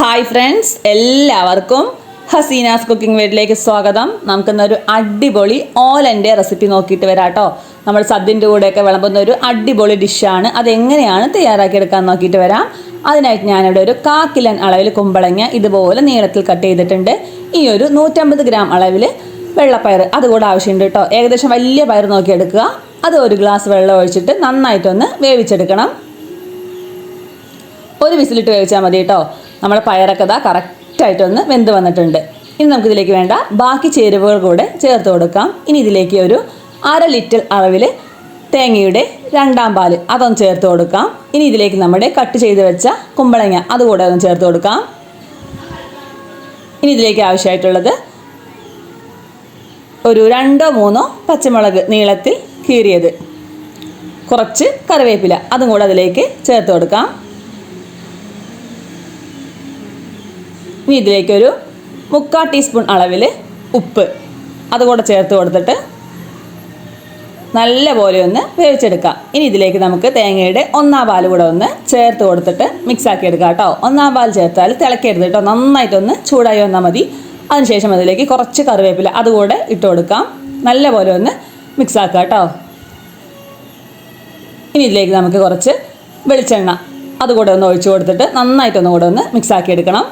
Hi friends, എല്ലാവർക്കും Hasina's cooking വീട്ടിലേക്ക് സ്വാഗതം. നമുക്കിന്നൊരു അടിപൊളി ഓലൻ്റെ റെസിപ്പി നോക്കിയിട്ട് വരാം കേട്ടോ. നമ്മൾ സദ്യൻ്റെ കൂടെയൊക്കെ വിളമ്പുന്ന ഒരു അടിപൊളി ഡിഷാണ്. അതെങ്ങനെയാണ് തയ്യാറാക്കിയെടുക്കാൻ നോക്കിയിട്ട് വരാം. അതിനായിട്ട് ഞാനിവിടെ ഒരു 1/4 കിലോ അളവിൽ കുമ്പളങ്ങ ഇതുപോലെ നീളത്തിൽ കട്ട് ചെയ്തിട്ടുണ്ട്. ഈ ഒരു 150 ഗ്രാം അളവിൽ വെള്ളപ്പയർ അതുകൂടെ ആവശ്യമുണ്ട് കേട്ടോ. ഏകദേശം വലിയ പയർ നോക്കിയെടുക്കുക. അത് 1 ഗ്ലാസ് വെള്ളം ഒഴിച്ചിട്ട് നന്നായിട്ടൊന്ന് വേവിച്ചെടുക്കണം. ഒരു വിസിലിട്ട് വേവിച്ചാൽ മതി കേട്ടോ. നമ്മുടെ പയറൊക്കെ ഇതാ കറക്റ്റായിട്ടൊന്ന് വെന്ത് വന്നിട്ടുണ്ട്. ഇനി നമുക്കിതിലേക്ക് വേണ്ട ബാക്കി ചേരുവകൾ കൂടെ ചേർത്ത് കൊടുക്കാം. ഇനി ഇതിലേക്ക് ഒരു 1/2 ലിറ്റർ അളവിൽ തേങ്ങയുടെ 2ാം പാൽ അതൊന്ന് ചേർത്ത് കൊടുക്കാം. ഇനി ഇതിലേക്ക് നമ്മുടെ കട്ട് ചെയ്ത് വെച്ച കുമ്പളങ്ങ അതുകൂടെ ഒന്ന് ചേർത്ത് കൊടുക്കാം. ഇനി ഇതിലേക്ക് ആവശ്യമായിട്ടുള്ളത് ഒരു 2-3 പച്ചമുളക് നീളത്തിൽ കീറിയത്, കുറച്ച് കറിവേപ്പില അതും കൂടെ അതിലേക്ക് ചേർത്ത് കൊടുക്കാം. ഇനി ഇതിലേക്കൊരു 3/4 ടീസ്പൂൺ അളവിൽ ഉപ്പ് അതുകൂടെ ചേർത്ത് കൊടുത്തിട്ട് നല്ലപോലെ ഒന്ന് വേവിച്ചെടുക്കാം. ഇനി ഇതിലേക്ക് നമുക്ക് തേങ്ങയുടെ 1/4 പാൽ കൂടെ ഒന്ന് ചേർത്ത് കൊടുത്തിട്ട് മിക്സാക്കി എടുക്കാം കേട്ടോ. 1/4 പാൽ ചേർത്താൽ തിളക്കരുത് കേട്ടോ, നന്നായിട്ടൊന്ന് ചൂടായി വന്നാൽ മതി. അതിനുശേഷം അതിലേക്ക് കുറച്ച് കറിവേപ്പില അതുകൂടെ ഇട്ട് കൊടുക്കാം. നല്ലപോലെ ഒന്ന് മിക്സാക്കാം കേട്ടോ. ഇനി ഇതിലേക്ക് നമുക്ക് കുറച്ച് വെളിച്ചെണ്ണ അതുകൂടെ ഒന്ന് ഒഴിച്ചു കൊടുത്തിട്ട് നന്നായിട്ടൊന്നും കൂടെ ഒന്ന് മിക്സാക്കി എടുക്കണം.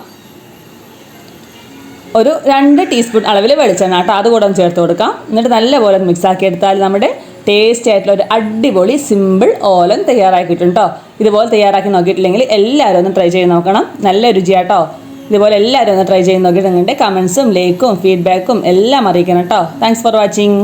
ഒരു 2 ടീസ്പൂൺ അളവിൽ വെളിച്ചെണ്ണ കേട്ടോ, അതുകൂടെ ഒന്ന് ചേർത്ത് കൊടുക്കാം. എന്നിട്ട് നല്ലപോലെ മിക്സാക്കി എടുത്താൽ നമ്മുടെ ടേസ്റ്റി ആയിട്ടുള്ള ഒരു അടിപൊളി സിമ്പിൾ ഓലൻ തയ്യാറാക്കിയിട്ടുണ്ടോ. ഇതുപോലെ തയ്യാറാക്കി നോക്കിയിട്ടില്ലെങ്കിൽ എല്ലാവരും ഒന്ന് ട്രൈ ചെയ്ത് നോക്കണം. നല്ല രുചിയാട്ടോ. ഇതുപോലെ എല്ലാവരും ഒന്ന് ട്രൈ ചെയ്ത് നോക്കിയിട്ട് നിങ്ങളുടെ കമൻസും ലൈക്കും ഫീഡ്ബാക്കും എല്ലാം അറിയിക്കണം കേട്ടോ. Thanks for watching.